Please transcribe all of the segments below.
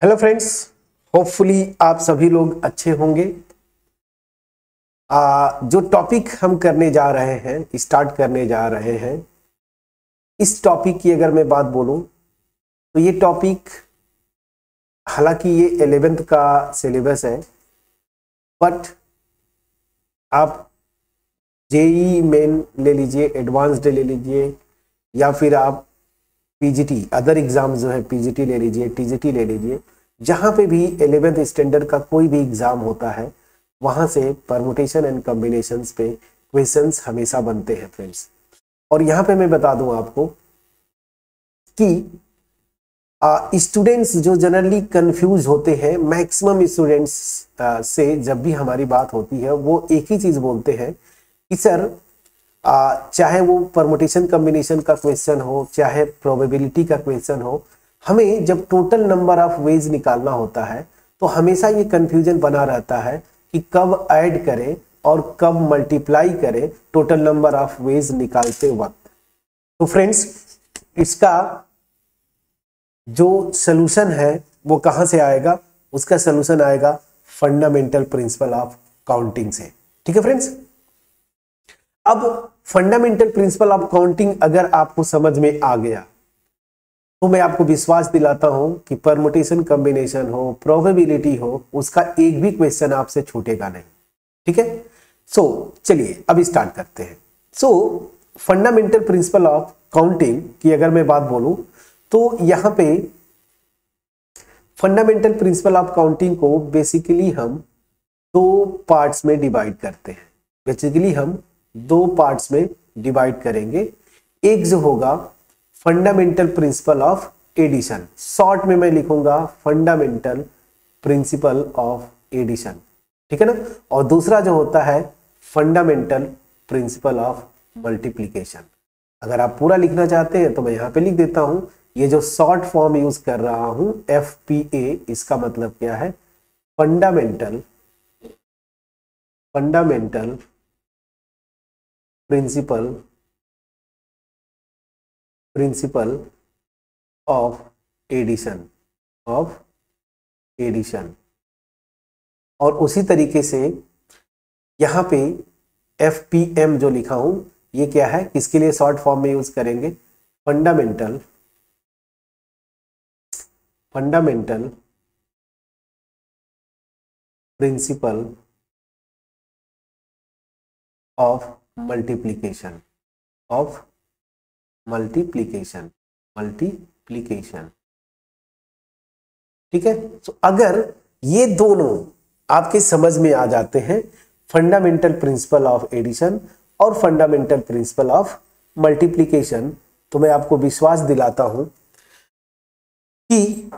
Hello friends, hopefully आप सभी लोग अच्छे होंगे। जो टॉपिक हम करने जा रहे हैं, स्टार्ट करने जा रहे हैं, इस टॉपिक की अगर मैं बात बोलूं तो ये टॉपिक, हालांकि ये 11th का सिलेबस है, बट आप जेई मेन ले लीजिए, एडवांस्ड ले लीजिए, या फिर आप पीजीटी अदर एग्जाम जो है पीजीटी ले लीजिए, टीजीटी ले लीजिए, जहां पे भी 11th स्टैंडर्ड का कोई भी एग्जाम होता है वहां से परमुटेशन एंड कॉम्बिनेशंस पे क्वेश्चंस हमेशा बनते हैं फ्रेंड्स। और यहां पे मैं बता दूं आपको कि स्टूडेंट्स जो जनरली कंफ्यूज होते हैं, मैक्सिमम स्टूडेंट्स से जब भी हमारी बात होती है वो एक ही चीज बोलते हैं कि सर चाहे वो परमुटेशन कॉम्बिनेशन का क्वेश्चन हो, चाहे प्रोबेबिलिटी का क्वेश्चन हो, हमें जब टोटल नंबर ऑफ वेज निकालना होता है तो हमेशा ये कंफ्यूजन बना रहता है कि कब ऐड करें और कब मल्टीप्लाई करें टोटल नंबर ऑफ वेज निकालते वक्त। तो फ्रेंड्स, इसका जो सलूशन है वो कहां से आएगा? उसका सलूशन आएगा फंडामेंटल प्रिंसिपल ऑफ काउंटिंग से। ठीक है फ्रेंड्स, अब फंडामेंटल प्रिंसिपल ऑफ काउंटिंग अगर आपको समझ में आ गया तो मैं आपको विश्वास दिलाता हूं कि परमुटेशन कॉम्बिनेशन हो, प्रोबेबिलिटी हो, उसका एक भी क्वेश्चन आपसे छूटेगा नहीं। ठीक है, सो चलिए अब स्टार्ट करते हैं। सो फंडामेंटल प्रिंसिपल ऑफ काउंटिंग की अगर मैं बात बोलूं तो यहां पे फंडामेंटल प्रिंसिपल ऑफ काउंटिंग को बेसिकली हम दो पार्ट्स में डिवाइड करते हैं। बेसिकली हम दो पार्ट्स में डिवाइड करेंगे। एक जो होगा fundamental principle of addition, short में मैं लिखूंगा फंडामेंटल प्रिंसिपल ऑफ एडिशन, ठीक है ना। और दूसरा जो होता है फंडामेंटल प्रिंसिपल ऑफ मल्टीप्लिकेशन। अगर आप पूरा लिखना चाहते हैं तो मैं यहां पे लिख देता हूं। ये जो शॉर्ट फॉर्म यूज कर रहा हूं FPA, इसका मतलब क्या है? Fundamental principle of addition. और उसी तरीके से यहां पे FPM जो लिखा हूं, ये क्या है? किसके लिए शॉर्ट फॉर्म में यूज करेंगे? Fundamental principle of multiplication. ठीक है, तो अगर ये दोनों आपके समझ में आ जाते हैं, फंडामेंटल प्रिंसिपल ऑफ एडिशन और फंडामेंटल प्रिंसिपल ऑफ मल्टीप्लिकेशन, तो मैं आपको विश्वास दिलाता हूं कि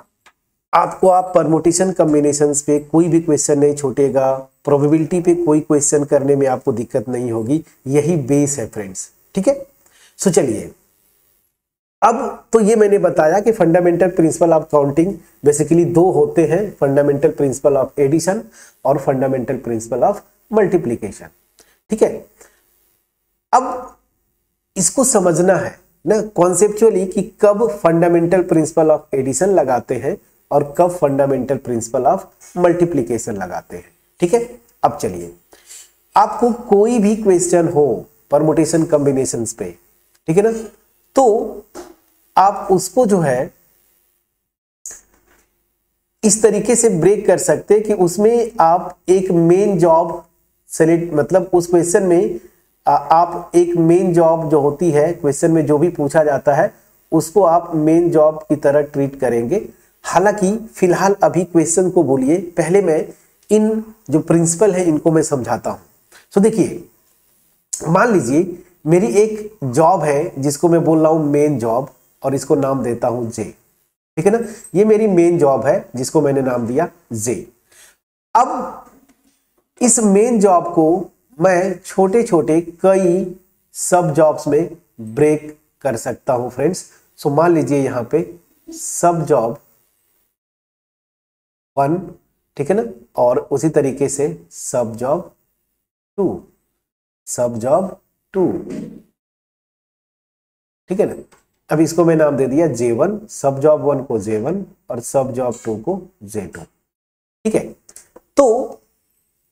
आपको आप परमुटेशन कॉम्बिनेशंस पे कोई भी क्वेश्चन नहीं छूटेगा, प्रोबेबिलिटी पे कोई क्वेश्चन करने में आपको दिक्कत नहीं होगी। यही बेस है फ्रेंड्स। ठीक है, सो चलिए, अब तो ये मैंने बताया कि fundamental principle of counting basically दो होते हैं, फंडामेंटल प्रिंसिपल ऑफ एडिशन और फंडामेंटल प्रिंसिपल ऑफ मल्टीप्लिकेशन। ठीक है, अब इसको समझना है ना कॉन्सेप्चुअली कि कब फंडामेंटल प्रिंसिपल ऑफ एडिशन लगाते हैं और कब फंडामेंटल प्रिंसिपल ऑफ मल्टीप्लिकेशन लगाते हैं। ठीक है, अब चलिए, आपको कोई भी क्वेश्चन हो परमुटेशन कॉम्बिनेशंस पे, ठीक है ना, तो आप उसको जो है इस तरीके से ब्रेक कर सकते हैं कि उसमें आप एक मेन जॉब सेलेक्ट, मतलब उस क्वेश्चन में आप एक मेन जॉब जो होती है, क्वेश्चन में जो भी पूछा जाता है उसको आप मेन जॉब की तरह ट्रीट करेंगे। हालांकि फिलहाल अभी क्वेश्चन को बोलिए, पहले मैं इन जो प्रिंसिपल है इनको मैं समझाता हूं। तो देखिए, मान लीजिए मेरी एक जॉब है जिसको मैं बोल रहा हूं मेन जॉब, और इसको नाम देता हूं जे। ठीक है ना, ये मेरी मेन जॉब है जिसको मैंने नाम दिया जे। अब इस मेन जॉब को मैं छोटे छोटे कई सब जॉब्स में ब्रेक कर सकता हूं फ्रेंड्स। सो मान लीजिए यहां पे सब जॉब 1, ठीक है ना, और उसी तरीके से सब जॉब 2, ठीक है ना। अब इसको मैं नाम दे दिया J1, सब जॉब 1 को J1 और सब जॉब 2 को J2। ठीक है, तो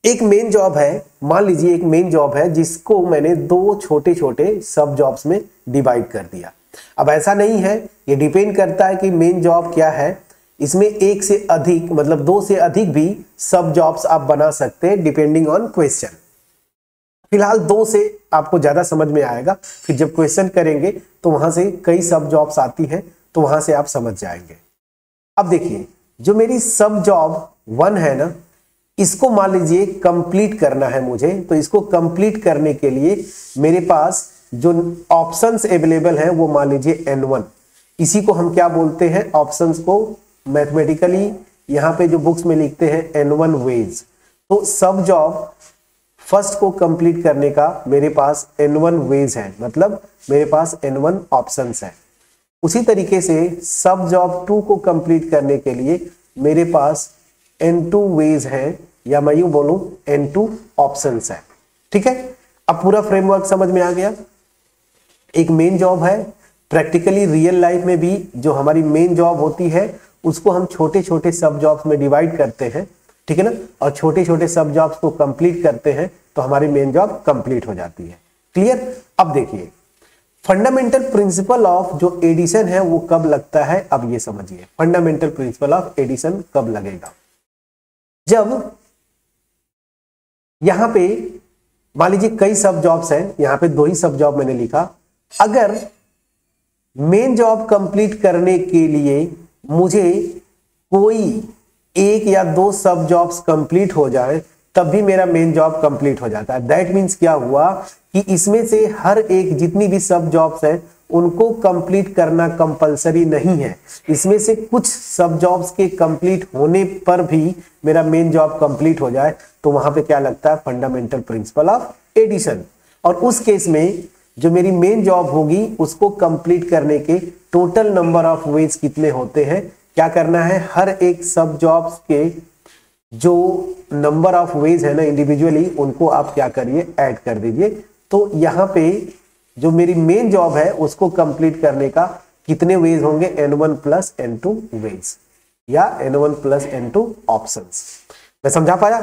एक मेन जॉब है, मान लीजिए एक मेन जॉब है जिसको मैंने दो छोटे छोटे सब जॉब्स में डिवाइड कर दिया। अब ऐसा नहीं है, ये डिपेंड करता है कि मेन जॉब क्या है। इसमें एक से अधिक मतलब दो से अधिक भी सब जॉब्स आप बना सकते हैं डिपेंडिंग ऑन क्वेश्चन। फिलहाल दो से आपको ज्यादा समझ में आएगा, फिर जब क्वेश्चन करेंगे तो वहां से कई सब जॉब्स आती हैं, तो वहां से आप समझ जाएंगे। अब देखिए, जो मेरी सब जॉब 1 है ना, इसको मान लीजिए कंप्लीट करना है मुझे, तो इसको कंप्लीट करने के लिए मेरे पास जो ऑप्शंस अवेलेबल हैं वो मान लीजिए N1। इसी को हम क्या बोलते हैं, ऑप्शंस को मैथमेटिकली यहाँ पे जो बुक्स में लिखते हैं N1 वेज। तो सब जॉब फर्स्ट को कंप्लीट करने का मेरे पास N1 वेज है, मतलब मेरे पास N1 ऑप्शंस है। उसी तरीके से सब जॉब 2 को कंप्लीट करने के लिए मेरे पास N2 वेज है, या मैं यूं बोलूं N2 ऑप्शंस है। ठीक है, अब पूरा फ्रेमवर्क समझ में आ गया। एक मेन जॉब है, प्रैक्टिकली रियल लाइफ में भी जो हमारी मेन जॉब होती है उसको हम छोटे छोटे सब जॉब्स में डिवाइड करते हैं, ठीक है ना, और छोटे छोटे सब जॉब्स को कंप्लीट करते हैं तो हमारी मेन जॉब कंप्लीट हो जाती है। क्लियर। अब देखिए, फंडामेंटल प्रिंसिपल ऑफ जो एडिशन है वो कब लगता है, अब ये समझिए फंडामेंटल प्रिंसिपल ऑफ एडिशन कब लगेगा। जब यहां पे मान लीजिए कई सब जॉब्स हैं, यहां पे दो ही सब जॉब मैंने लिखा, अगर मेन जॉब कंप्लीट करने के लिए मुझे कोई एक या दो सब जॉब्स कंप्लीट हो जाए तब भी मेरा मेन जॉब कंप्लीट हो जाता है। दैट मीन्स क्या हुआ कि इसमें से हर एक जितनी भी सब जॉब्स हैं उनको कंप्लीट करना कंपलसरी नहीं है। इसमें से कुछ सब जॉब्स के कंप्लीट होने पर भी मेरा मेन जॉब कंप्लीट हो जाए तो वहां पे क्या लगता है, फंडामेंटल प्रिंसिपल ऑफ एडिशन। और उस केस में जो मेरी मेन जॉब होगी उसको कंप्लीट करने के टोटल नंबर ऑफ वेज कितने होते हैं, क्या करना है, हर एक सब जॉब्स के जो नंबर ऑफ वेज है ना इंडिविजुअली, उनको आप क्या करिए, ऐड कर दीजिए। तो यहां पे जो मेरी मेन जॉब है उसको कंप्लीट करने का कितने वेज होंगे, N1 प्लस N2 वेज, या N1 प्लस N2 ऑप्शंस। मैं समझा पाया?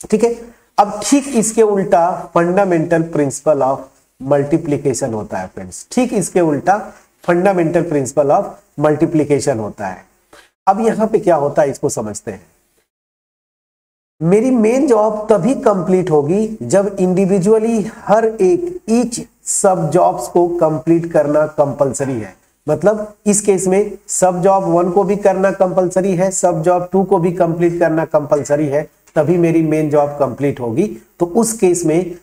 ठीक है। अब ठीक इसके उल्टा फंडामेंटल प्रिंसिपल ऑफ मल्टीप्लीकेशन होता है फ्रेंड्स, ठीक इसके उल्टा फंडामेंटल प्रिंसिपल ऑफ मल्टीप्लीकेशन होता है। अब यहां पे क्या होता है इसको समझते हैं। मेरी मेन जॉब तभी कंप्लीट होगी जब इंडिविजुअली हर एक ईच सब जॉब्स को कंप्लीट करना कंपलसरी है। मतलब इस केस में सब जॉब 1 को भी करना कंपलसरी है, सब जॉब 2 को भी कंप्लीट करना कंपलसरी है, तभी मेरी मेन जॉब कंप्लीट होगी। तो उस केस में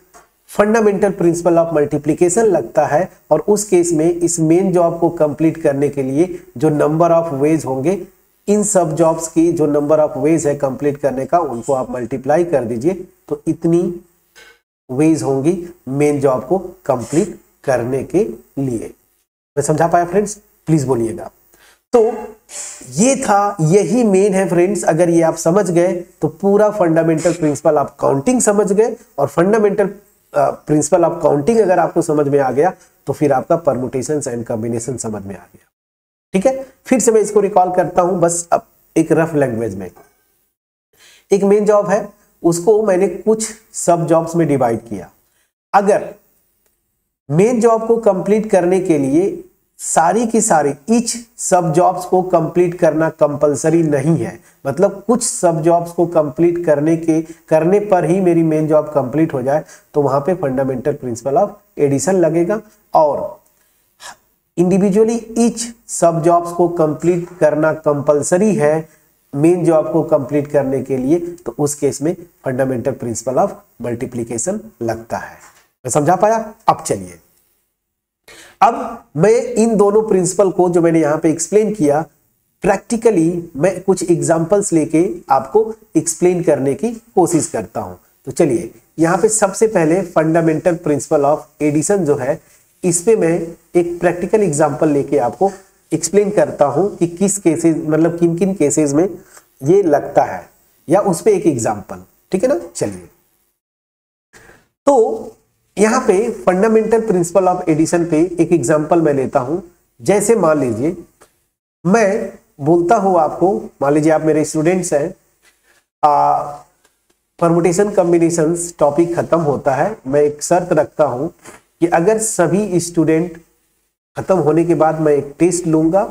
फंडामेंटल प्रिंसिपल ऑफ मल्टीप्लिकेशन लगता है, और उस केस में इस मेन जॉब को कंप्लीट करने के लिए जो नंबर ऑफ वेज होंगे, इन सब जॉब्स की जो नंबर ऑफ वेज है कंप्लीट करने का, उनको आप मल्टीप्लाई कर दीजिए तो इतनी वेज होंगी मेन जॉब को कंप्लीट करने के लिए। मैं समझा पाया फ्रेंड्स? प्लीज बोलिएगा। तो ये था, यही मेन है फ्रेंड्स। अगर ये आप समझ गए तो पूरा फंडामेंटल प्रिंसिपल ऑफ काउंटिंग समझ गए, और फंडामेंटल प्रिंसिपल ऑफ काउंटिंग अगर आपको समझ में आ गया तो फिर आपका परमुटेशंस एंड कॉम्बिनेशन समझ में आ गया। ठीक है, फिर से मैं इसको रिकॉल करता हूं, बस अब एक रफ लैंग्वेज में। एक मेन जॉब है, उसको मैंने कुछ सब जॉब्स में डिवाइड किया। अगर मेन जॉब को कंप्लीट करने के लिए सारी की सारी ईच सब जॉब्स को कंप्लीट करना कंपलसरी नहीं है, मतलब कुछ सब जॉब्स को कंप्लीट करने पर ही मेरी मेन जॉब कंप्लीट हो जाए, तो वहां पे फंडामेंटल प्रिंसिपल ऑफ एडिशन लगेगा। और इंडिविजुअली ईच सब जॉब्स को कंप्लीट करना कंपलसरी है मेन जॉब को कंप्लीट करने के लिए, तो उस केस में फंडामेंटल प्रिंसिपल ऑफ मल्टीप्लिकेशन लगता है। मैं समझा पाया? अब चलिए, अब मैं इन दोनों प्रिंसिपल को जो मैंने यहां पे एक्सप्लेन किया, प्रैक्टिकली मैं कुछ एग्जांपल्स लेके आपको एक्सप्लेन करने की कोशिश करता हूं। तो चलिए, यहां पे सबसे पहले फंडामेंटल प्रिंसिपल ऑफ एडिशन जो है, इस पे मैं एक प्रैक्टिकल एग्जांपल लेके आपको एक्सप्लेन करता हूं कि किस केसेस, मतलब किन किन केसेस में ये लगता है, या उस पे एक एग्जांपल। ठीक है ना? चलिए, तो यहां पे फंडामेंटल प्रिंसिपल ऑफ एडिशन पे एक एग्जांपल मैं लेता हूं। जैसे मान लीजिए मैं बोलता हूं आपको, मान लीजिए आप मेरे स्टूडेंट्स हैं, परमुटेशन कॉम्बिनेशंस टॉपिक खत्म होता है, मैं एक शर्त रखता हूं कि अगर सभी स्टूडेंट खत्म होने के बाद मैं एक टेस्ट लूंगा,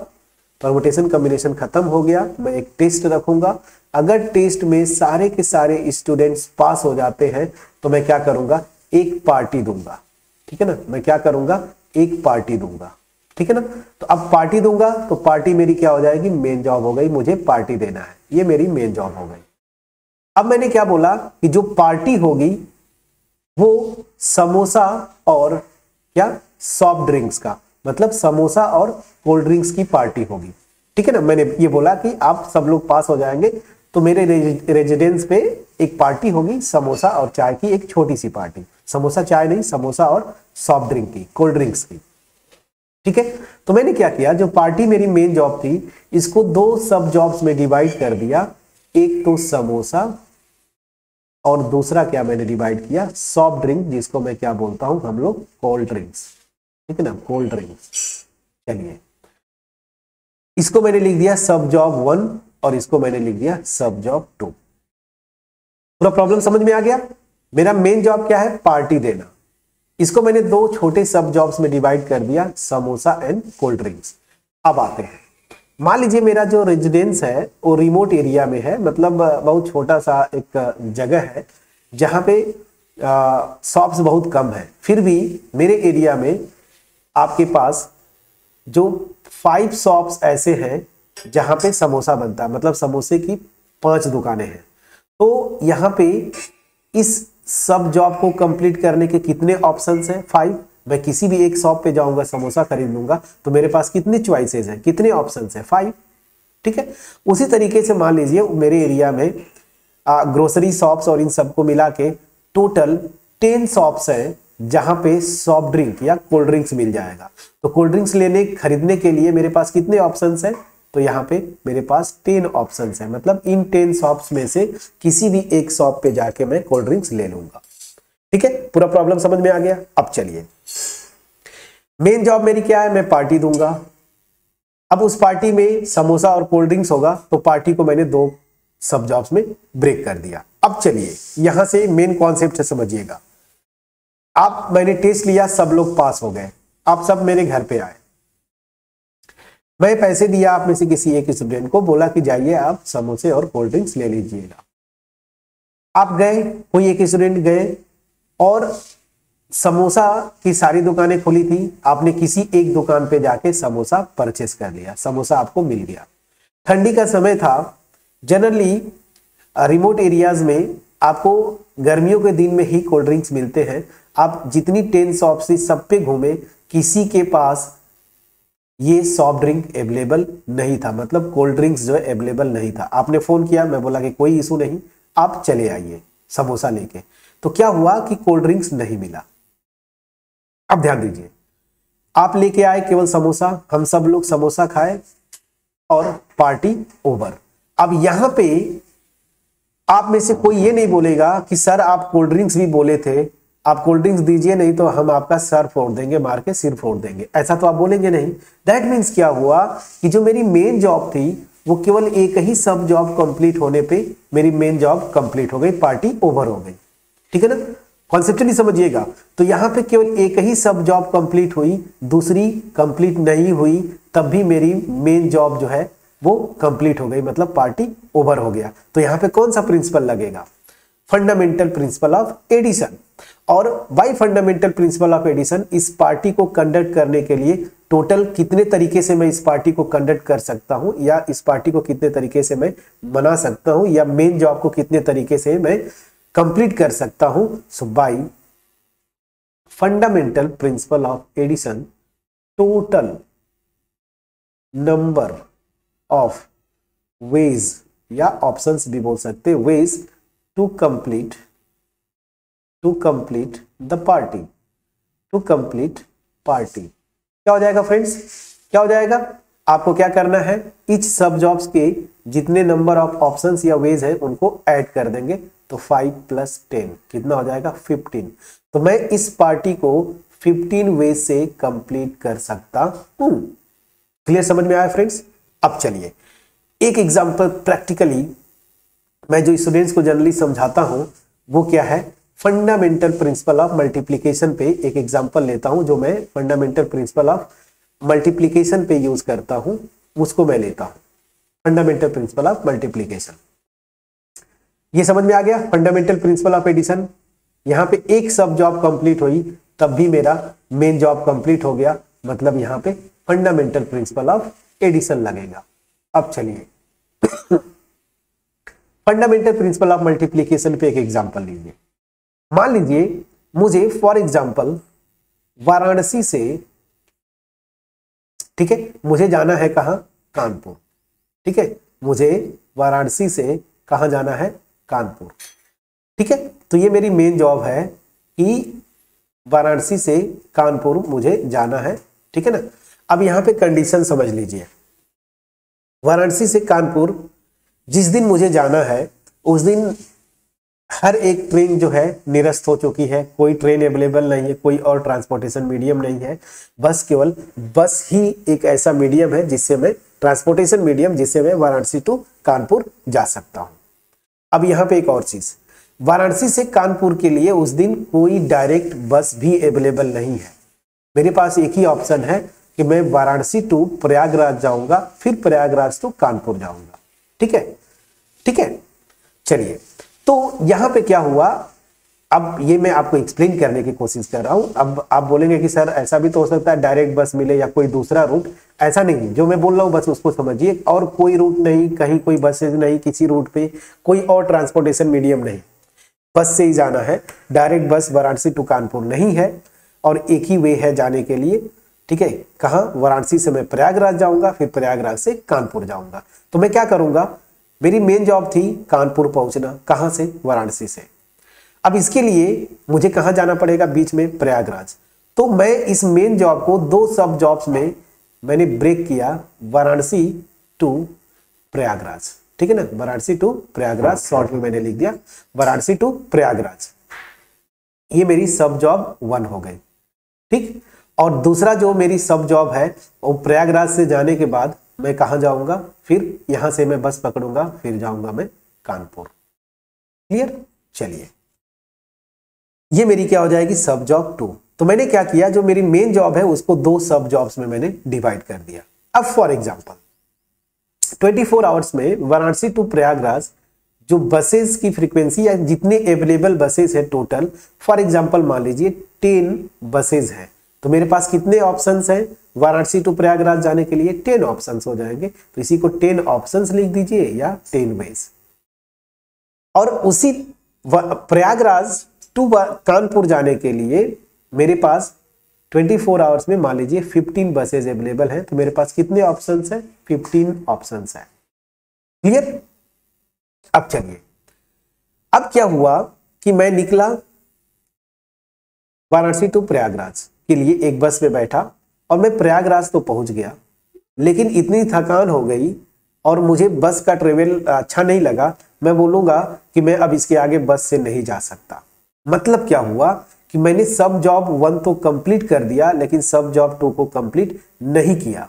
परमुटेशन कॉम्बिनेशन खत्म हो गया, मैं एक टेस्ट रखूंगा, अगर टेस्ट में सारे के सारे स्टूडेंट्स पास हो जाते हैं तो मैं क्या करूंगा, एक पार्टी दूंगा। ठीक है ना, मैं क्या करूंगा, एक पार्टी दूंगा। ठीक है ना, तो अब पार्टी दूंगा तो पार्टी मेरी क्या हो जाएगी, मेन जॉब हो गई, मुझे पार्टी देना है, ये मेरी मेन जॉब हो गई। अब मैंने क्या बोला कि जो पार्टी होगी वो समोसा और क्या, सॉफ्ट ड्रिंक्स का, मतलब समोसा और कोल्ड ड्रिंक्स की पार्टी होगी। ठीक है ना, मैंने ये बोला कि आप सब लोग पास हो जाएंगे तो मेरे रेजिडेंस पे एक पार्टी होगी, समोसा और चाय की एक छोटी सी पार्टी, समोसा चाय नहीं, समोसा और सॉफ्ट ड्रिंक की, कोल्ड ड्रिंक्स की। ठीक है, तो मैंने क्या किया, जो पार्टी मेरी मेन जॉब थी इसको दो सब जॉब्स में डिवाइड कर दिया, एक तो समोसा और दूसरा क्या मैंने डिवाइड किया, सॉफ्ट ड्रिंक, जिसको मैं क्या बोलता हूं हम लोग, कोल्ड ड्रिंक्स। ठीक है ना, कोल्ड ड्रिंक्स। चलिए इसको मैंने लिख दिया सब जॉब 1 और इसको मैंने लिख दिया सब जॉब 2। पूरा प्रॉब्लम समझ में आ गया। मेरा मेन जॉब क्या है, पार्टी देना, इसको मैंने दो छोटे सब जॉब्स में डिवाइड कर दिया, समोसा एंड कोल्ड ड्रिंक्स। अब आते हैं, मान लीजिए मेरा जो रेजिडेंस है वो रिमोट एरिया में है, मतलब बहुत छोटा सा एक जगह है जहां पे शॉप्स बहुत कम है, फिर भी मेरे एरिया में आपके पास जो 5 शॉप्स ऐसे हैं जहां पे समोसा बनता है, मतलब समोसे की 5 दुकानें हैं। तो यहाँ पे इस सब जॉब को कंप्लीट करने के कितने ऑप्शंस हैं, 5। मैं किसी भी एक शॉप पे जाऊंगा, समोसा खरीद लूंगा, तो मेरे पास कितने चॉइसेस हैं, कितने ऑप्शंस हैं, 5। ठीक है, उसी तरीके से मान लीजिए मेरे एरिया में ग्रोसरी शॉप्स और इन सबको मिला के टोटल 10 शॉप्स हैं जहां पे सॉफ्ट ड्रिंक या कोल्ड ड्रिंक्स मिल जाएगा। तो कोल्ड ड्रिंक्स खरीदने के लिए मेरे पास कितने ऑप्शंस हैं, तो यहाँ पे मेरे पास 10 ऑप्शंस हैं, मतलब इन 10 शॉप्स में से किसी भी एक शॉप पे जाके मैं कोल्ड ड्रिंक्स ले लूंगा। ठीक है, पूरा प्रॉब्लम समझ में आ गया। अब चलिए, मेन जॉब मेरी क्या है, मैं पार्टी दूंगा। अब उस पार्टी में समोसा और कोल्ड ड्रिंक्स होगा, तो पार्टी को मैंने 2 सब जॉब्स में ब्रेक कर दिया। अब चलिए यहां से मेन कॉन्सेप्ट से समझिएगा। आप, मैंने टेस्ट लिया, सब लोग पास हो गए, आप सब मेरे घर पे आए, मैं पैसे दिया आप में से किसी एक स्टूडेंट को, बोला कि जाइए आप समोसे और कोल्ड ड्रिंक्स ले लीजिएगा। आप गए, कोई एक स्टूडेंट गए और समोसा की सारी दुकानें खुली थी, आपने किसी एक दुकान पे जाके समोसा परचेस कर लिया, समोसा आपको मिल गया। ठंडी का समय था, जनरली रिमोट एरियाज में आपको गर्मियों के दिन में ही कोल्ड ड्रिंक्स मिलते हैं। आप जितनी 10 शॉप से सब पे घूमे, किसी के पास ये सॉफ्ट ड्रिंक अवेलेबल नहीं था, मतलब कोल्ड ड्रिंक्स जो है अवेलेबल नहीं था। आपने फोन किया, मैं बोला कि कोई इशू नहीं, आप चले आइए समोसा लेके। तो क्या हुआ कि कोल्ड ड्रिंक्स नहीं मिला। अब ध्यान दीजिए, आप लेके आए केवल समोसा, हम सब लोग समोसा खाए और पार्टी ओवर। अब यहां पे आप में से कोई ये नहीं बोलेगा कि सर आप कोल्ड ड्रिंक्स भी बोले थे, आप कोल्ड ड्रिंक्स दीजिए नहीं तो हम आपका सर फोड़ देंगे, मार के सिर फोड़ देंगे, ऐसा तो आप बोलेंगे नहीं। दैट मीन्स क्या हुआ कि जो मेरी मेन जॉब थी वो केवल एक ही सब जॉब कंप्लीट होने पे मेरी मेन जॉब कंप्लीट हो गई, पार्टी ओवर हो गई। ठीक है ना, कॉन्सेप्चुअली समझिएगा। तो यहां पे केवल एक ही सब जॉब कंप्लीट हुई, दूसरी कंप्लीट नहीं हुई, तब भी मेरी मेन जॉब जो है वो कंप्लीट हो गई, मतलब पार्टी ओवर हो गया। तो यहां पे कौन सा प्रिंसिपल लगेगा, फंडामेंटल प्रिंसिपल ऑफ एडिशन। और by fundamental principle of addition इस पार्टी को कंडक्ट करने के लिए टोटल कितने तरीके से मैं इस पार्टी को कंडक्ट कर सकता हूं, या इस पार्टी को कितने तरीके से मैं बना सकता हूं, या मेन जॉब को कितने तरीके से मैं कंप्लीट कर सकता हूं। So by fundamental principle of addition total number of ways या ऑप्शंस भी बोल सकते, ways to complete the party, to complete party. क्या हो जाएगा फ्रेंड्स, क्या हो जाएगा, आपको क्या करना है, इच सब जॉब्स के जितने नंबर ऑफ ऑप्शंस या वेज है उनको ऐड कर देंगे। तो 5 + 10 कितना हो जाएगा, 15। तो मैं इस पार्टी को 15 वेज से कंप्लीट कर सकता हूं। क्लियर, समझ में आया फ्रेंड्स? अब चलिए एक एग्जांपल प्रैक्टिकली मैं जो स्टूडेंट्स को जनरली समझाता हूं वो क्या है, फंडामेंटल प्रिंसिपल ऑफ मल्टीप्लिकेशन पे एक एग्जांपल लेता हूं, जो मैं फंडामेंटल प्रिंसिपल ऑफ मल्टीप्लिकेशन पे यूज करता हूं उसको मैं लेता हूं, फंडामेंटल प्रिंसिपल ऑफ मल्टीप्लिकेशन। ये समझ में आ गया फंडामेंटल प्रिंसिपल ऑफ एडिशन। यहां पे एक सब जॉब कंप्लीट हुई तब भी मेरा मेन जॉब कंप्लीट हो गया, मतलब यहां पे फंडामेंटल प्रिंसिपल ऑफ एडिशन लगेगा। अब चलिए फंडामेंटल प्रिंसिपल ऑफ मल्टीप्लिकेशन पे एक एग्जांपल लीजिए। मान लीजिए मुझे फॉर एग्जांपल वाराणसी से, ठीक है, मुझे जाना है कहां, कानपुर, ठीक है, मुझे वाराणसी से कहां जाना है, कानपुर, ठीक है। तो ये मेरी मेन जॉब है कि वाराणसी से कानपुर मुझे जाना है, ठीक है ना। अब यहां पे कंडीशन समझ लीजिए, वाराणसी से कानपुर जिस दिन मुझे जाना है उस दिन हर एक ट्रेन जो है निरस्त हो चुकी है, कोई ट्रेन अवेलेबल नहीं है, कोई और ट्रांसपोर्टेशन मीडियम नहीं है, बस केवल बस ही एक ऐसा मीडियम है जिससे मैं ट्रांसपोर्टेशन मीडियम जिससे मैं वाराणसी टू कानपुर जा सकता हूं। अब यहां पे एक और चीज, वाराणसी से कानपुर के लिए उस दिन कोई डायरेक्ट बस भी अवेलेबल नहीं है। मेरे पास एक ही ऑप्शन है कि मैं वाराणसी टू प्रयागराज जाऊंगा, फिर प्रयागराज टू कानपुर जाऊंगा, ठीक है, ठीक है। चलिए तो यहां पे क्या हुआ, अब ये मैं आपको एक्सप्लेन करने की कोशिश कर रहा हूं। अब आप बोलेंगे कि सर ऐसा भी तो हो सकता है डायरेक्ट बस मिले या कोई दूसरा रूट, ऐसा नहीं, जो मैं बोल रहा हूं बस उसको समझिए, और कोई रूट नहीं, कहीं कोई बसेज नहीं, किसी रूट पे कोई और ट्रांसपोर्टेशन मीडियम नहीं, बस से ही जाना है, डायरेक्ट बस वाराणसी टू कानपुर नहीं है, और एक ही वे है जाने के लिए, ठीक है, कहां, वाराणसी से मैं प्रयागराज जाऊंगा, फिर प्रयागराज से कानपुर जाऊंगा। तो मैं क्या करूंगा, मेरी मेन जॉब थी कानपुर पहुंचना, कहां से, वाराणसी से। अब इसके लिए मुझे कहां जाना पड़ेगा, बीच में प्रयागराज। तो मैं इस मेन जॉब को दो सब जॉब्स में मैंने ब्रेक किया, वाराणसी टू प्रयागराज, ठीक है ना, वाराणसी टू प्रयागराज, शॉर्ट में मैंने लिख दिया वाराणसी टू प्रयागराज। ये मेरी सब जॉब 1 हो गई, ठीक। और दूसरा जो मेरी सब जॉब है वो प्रयागराज से जाने के बाद मैं कहां जाऊंगा, फिर यहां से मैं बस पकड़ूंगा, फिर जाऊंगा मैं कानपुर। क्लियर? चलिए ये मेरी क्या हो जाएगी, सब जॉब 2। तो मैंने क्या किया, जो मेरी मेन जॉब है उसको दो सब जॉब्स में मैंने डिवाइड कर दिया। अब फॉर एग्जांपल 24 आवर्स में वाराणसी टू प्रयागराज जो बसेस की फ्रीक्वेंसी या जितने अवेलेबल बसेस है टोटल, फॉर एग्जांपल मान लीजिए 10 बसेस हैं, तो मेरे पास कितने ऑप्शंस हैं वाराणसी टू प्रयागराज जाने के लिए, 10 ऑप्शंस हो जाएंगे। तो इसी को 10 ऑप्शंस लिख दीजिए या 10 वेज। और उसी प्रयागराज टू कानपुर जाने के लिए मेरे पास 24 आवर्स में मान लीजिए 15 बसेज अवेलेबल हैं, तो मेरे पास कितने ऑप्शंस हैं, 15 ऑप्शंस हैं। क्लियर? अब चलिए, अब क्या हुआ कि मैं निकला वाराणसी टू प्रयागराज के लिए, एक बस में बैठा और मैं प्रयागराज तो पहुंच गया, लेकिन इतनी थकान हो गई और मुझे बस का ट्रेवल अच्छा नहीं लगा, मैं बोलूंगा कि मैं अब इसके आगे बस से नहीं जा सकता। मतलब क्या हुआ कि मैंने सब जॉब 1 तो कंप्लीट कर दिया, लेकिन सब जॉब 2 को कंप्लीट नहीं किया।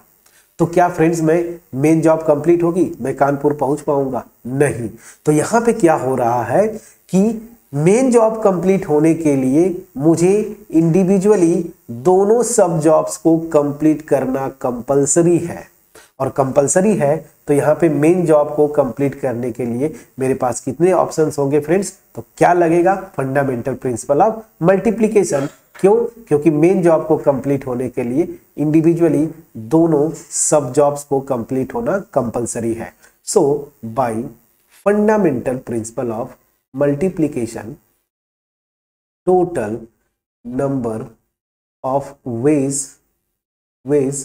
तो क्या फ्रेंड्स मैं मेन जॉब कंप्लीट होगी, मैं कानपुर पहुंच पाऊंगा? नहीं। तो यहां पे क्या हो रहा है कि मेन जॉब कंप्लीट होने के लिए मुझे इंडिविजुअली दोनों सब जॉब्स को कंप्लीट करना कंपलसरी है, और कंपलसरी है तो यहां पे मेन जॉब को कंप्लीट करने के लिए मेरे पास कितने ऑप्शंस होंगे फ्रेंड्स, तो क्या लगेगा, फंडामेंटल प्रिंसिपल ऑफ मल्टीप्लिकेशन। क्यों? क्योंकि मेन जॉब को कंप्लीट होने के लिए इंडिविजुअली दोनों सब जॉब्स को कंप्लीट होना कंपलसरी है। So by fundamental principle of multiplication, total number of ways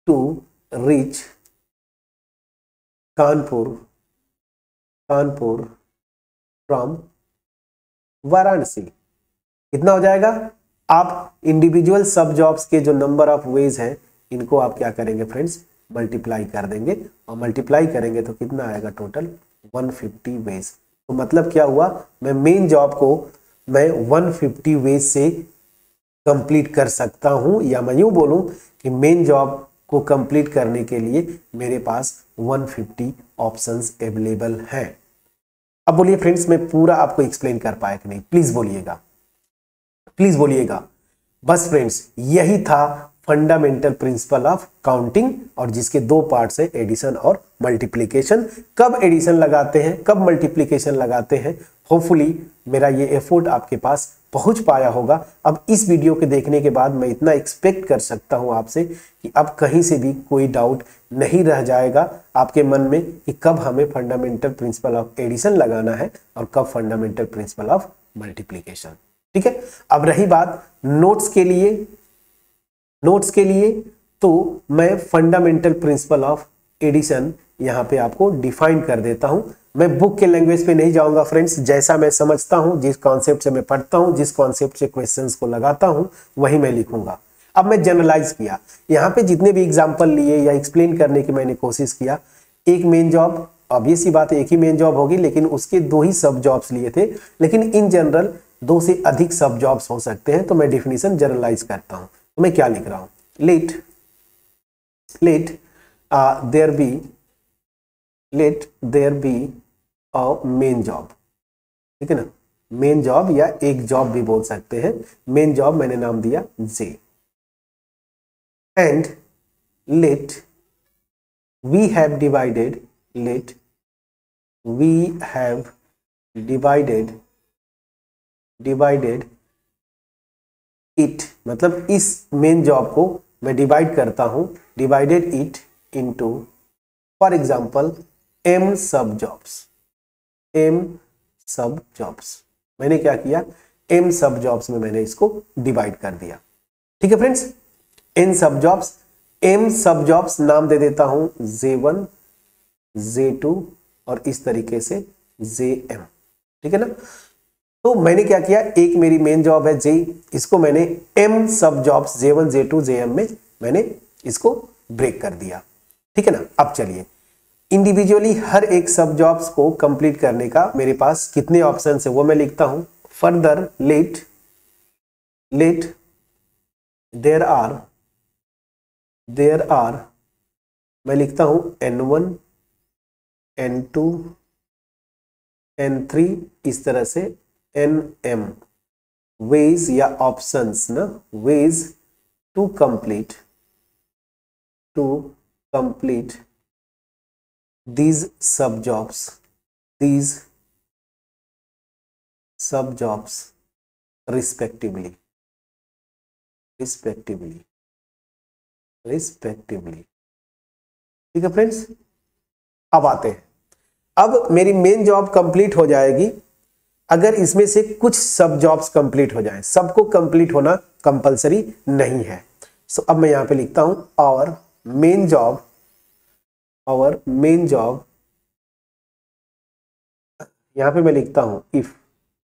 to reach Kanpur from Varanasi कितना हो जाएगा। आप इंडिविजुअल सब जॉब्स के जो नंबर ऑफ वेज हैं इनको आप क्या करेंगे फ्रेंड्स, मल्टीप्लाई कर देंगे, और मल्टीप्लाई करेंगे तो कितना आएगा, टोटल 150 वेज। तो मतलब क्या हुआ, मैं मेन जॉब को मैं 150 वेज से कंप्लीट कर सकता हूं, या मैं यूं बोलूं कि मेन जॉब को कंप्लीट करने के लिए मेरे पास 150 ऑप्शंस अवेलेबल हैं। अब बोलिए फ्रेंड्स, मैं पूरा आपको एक्सप्लेन कर पाया कि नहीं? प्लीज बोलिएगा, प्लीज बोलिएगा। बस फ्रेंड्स, यही था फंडामेंटल प्रिंसिपल ऑफ काउंटिंग, और जिसके दो पार्ट्स है, एडिशन और मल्टीप्लिकेशन। कब एडिशन लगाते हैं, कब मल्टीप्लिकेशन लगाते हैं, होपफुली मेरा ये एफर्ट आपके पास पहुंच पाया होगा। अब इस वीडियो के देखने के बाद मैं इतना एक्सपेक्ट कर सकता हूं आपसे कि अब कहीं से भी कोई डाउट नहीं रह जाएगा आपके मन में कि कब हमें फंडामेंटल प्रिंसिपल ऑफ एडिशन लगाना है और कब फंडामेंटल प्रिंसिपल ऑफ मल्टीप्लिकेशन। ठीक है, अब रही बात नोट्स के लिए, तो मैं फंडामेंटल प्रिंसिपल ऑफ एडिशन यहां पे आपको डिफाइन कर देता हूं। मैं बुक के लैंग्वेज पे नहीं जाऊंगा फ्रेंड्स, जैसा मैं समझता हूं, जिस कॉन्सेप्ट से मैं पढ़ता हूं, जिस कॉन्सेप्ट से क्वेश्चंस को लगाता हूं, वही मैं लिखूंगा। अब मैं जनरलाइज किया, यहां पे जितने भी एग्जांपल लिए या एक्सप्लेन करने की मैंने कोशिश किया, एक मेन जॉब, ऑब्वियस सी बात है एक ही मेन जॉब होगी, लेकिन उसके दो ही सब जॉब्स लिए थे, लेकिन इन जनरल दो से अधिक सब जॉब्स हो सकते हैं, तो मैं डेफिनेशन जनरलाइज करता हूं। तो मैं क्या लिख रहा हूं, let there be a main job. ठीक है ना, मेन जॉब या एक जॉब भी बोल सकते हैं। मेन जॉब मैंने नाम दिया J, and let we have divided it, मतलब इस मेन जॉब को मैं डिवाइड करता हूं, divided it into for example m sub jobs. मैंने क्या किया, m सब जॉब्स में मैंने इसको डिवाइड कर दिया। ठीक है फ्रेंड्स, n सब जॉब्स, m सब जॉब्स नाम दे देता हूं J1, J2 और इस तरीके से Jm। ठीक है ना, तो मैंने क्या किया, एक मेरी मेन जॉब है J, इसको मैंने m sub jobs J1, J2, Jm में मैंने इसको ब्रेक कर दिया। ठीक है ना, अब चलिए इंडिविजुअली हर एक सब जॉब्स को कंप्लीट करने का मेरे पास कितने ऑप्शंस है वो मैं लिखता हूं। फर्दर लेट देयर आर मैं लिखता हूं N1, N2, N3 इस तरह से Nm ways या ऑप्शंस ना, ways to complete these sub jobs respectively। ठीक है फ्रेंड्स, अब आते हैं, अब मेरी मेन जॉब कंप्लीट हो जाएगी अगर इसमें से कुछ सब जॉब्स कंप्लीट हो जाएं। सबको कंप्लीट होना कंपलसरी नहीं है। सो अब मैं यहां पे लिखता हूं और मेन जॉब, यहां पे मैं लिखता हूं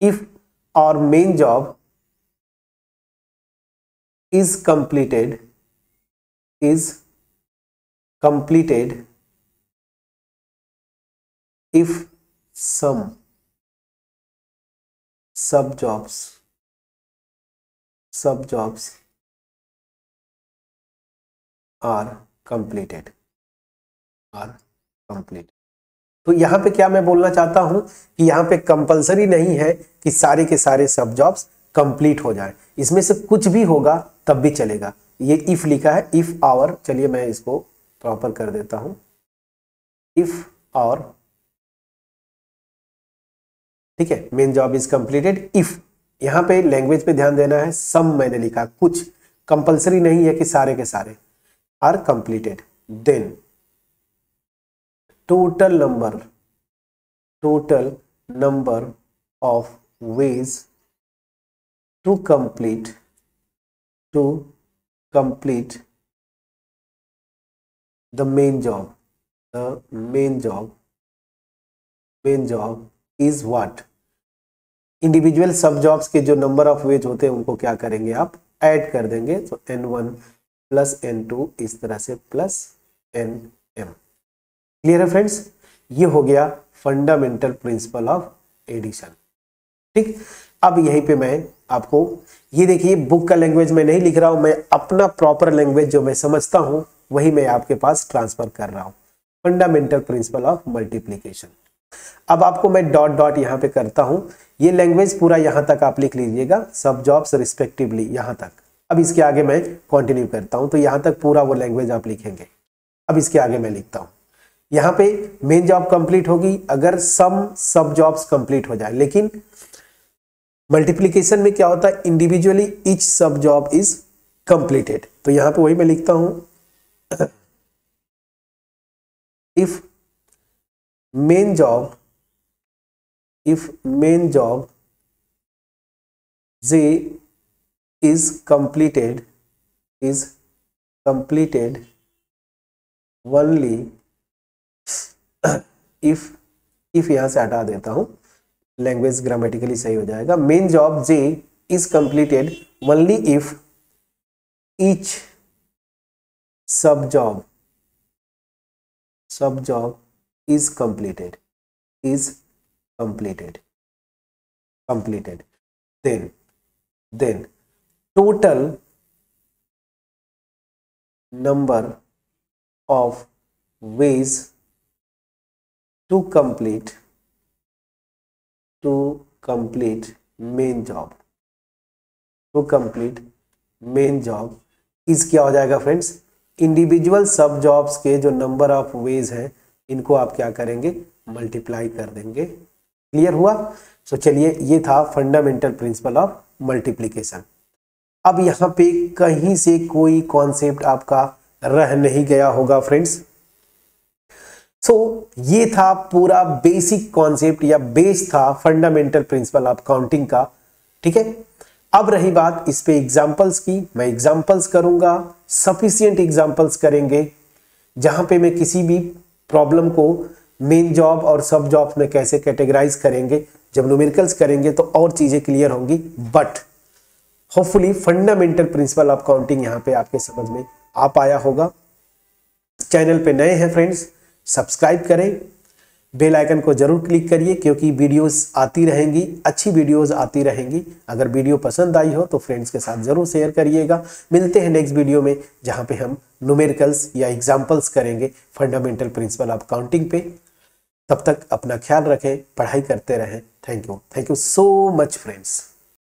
इफ और main job is completed if some sub jobs are completed। तो यहां पे क्या मैं बोलना चाहता हूं कि यहां पे कंपलसरी नहीं है कि सारे के सारे सब जॉब्स कंप्लीट हो जाए, इसमें से कुछ भी होगा तब भी चलेगा। ये इफ लिखा है, इफ और, चलिए मैं इसको प्रॉपर कर देता हूं, इफ और, ठीक है, main job is completed if, यहां पे लैंग्वेज पे ध्यान देना है, सम मैंने लिखा, कुछ कंपलसरी नहीं है कि सारे के सारे are completed, then total number of ways to complete the main job is what। Individual सब जॉब्स के जो नंबर ऑफ वेज होते हैं उनको क्या करेंगे, आप ऐड कर देंगे। तो N1 प्लस N2 इस तरह से प्लस Nm। क्लियर है फ्रेंड्स, ये हो गया फंडामेंटल प्रिंसिपल ऑफ एडिशन। ठीक, अब यहीं पे मैं आपको ये देखिए, बुक का लैंग्वेज में नहीं लिख रहा हूं, मैं अपना प्रॉपर लैंग्वेज जो मैं समझता हूं वही मैं आपके पास ट्रांसफर कर रहा हूं। Fundamental principle of multiplication. अब आपको मैं डॉट डॉट यहाँ पे करता हूं। ये लैंग्वेज पूरा यहां तक आप लिख लीजिएगा, सब जॉब्स रिस्पेक्टिवली यहां तक। अब इसके आगे मैं कंटिन्यू करता हूं, तो यहां तक पूरा वो लैंग्वेज आप लिखेंगे। अब इसके आगे मैं लिखता हूं, यहाँ पे मेन जॉब कंप्लीट होगी अगर सम सब जॉब्स कंप्लीट हो जाए, लेकिन मल्टीप्लीकेशन में क्या होता है, इंडिविजुअली ईच सब जॉब इज कंप्लीटेड। तो यहां पे वही मैं लिखता हूं, if main job J is completed only if यहां से हटा देता हूं, लैंग्वेज ग्रामेटिकली सही हो जाएगा। Main job J is completed only if each सब job is completed then total number of ways to complete main job इस क्या हो जाएगा फ्रेंड्स, इंडिविजुअल सब जॉब्स के जो नंबर ऑफ वेज हैं इनको आप क्या करेंगे, मल्टीप्लाई कर देंगे। क्लियर हुआ? सो चलिए, ये था फंडामेंटल प्रिंसिपल ऑफ मल्टीप्लिकेशन। अब यहाँ पे कहीं से कोई कॉन्सेप्ट आपका रह नहीं गया होगा फ्रेंड्स। सो ये था पूरा बेसिक कॉन्सेप्ट या बेस था फंडामेंटल प्रिंसिपल ऑफ काउंटिंग का। ठीक है, अब रही बात इस पे एग्जांपल्स की, मैं एग्जांपल्स करूंगा, सफिशिएंट एग्जांपल्स करेंगे, जहां पे मैं किसी भी प्रॉब्लम को मेन जॉब और सब जॉब में कैसे कैटेगराइज करेंगे। जब न्यूमेरिकल्स करेंगे तो और चीजें क्लियर होंगी, but hopefully fundamental principle of counting यहां पे आपके समझ में आ पाया होगा। चैनल पे नए हैं फ्रेंड्स, सब्सक्राइब करें, बेल आइकन को जरूर क्लिक करिए, क्योंकि वीडियोस आती रहेंगी, अच्छी वीडियोस आती रहेंगी। अगर वीडियो पसंद आई हो तो फ्रेंड्स के साथ जरूर शेयर करिएगा। मिलते हैं नेक्स्ट वीडियो में, जहां पे हम न्यूमेरिकल्स या एग्जांपल्स करेंगे फंडामेंटल प्रिंसिपल ऑफ काउंटिंग पे। तब तक अपना ख्याल रखें, पढ़ाई करते रहें। Thank you so much friends.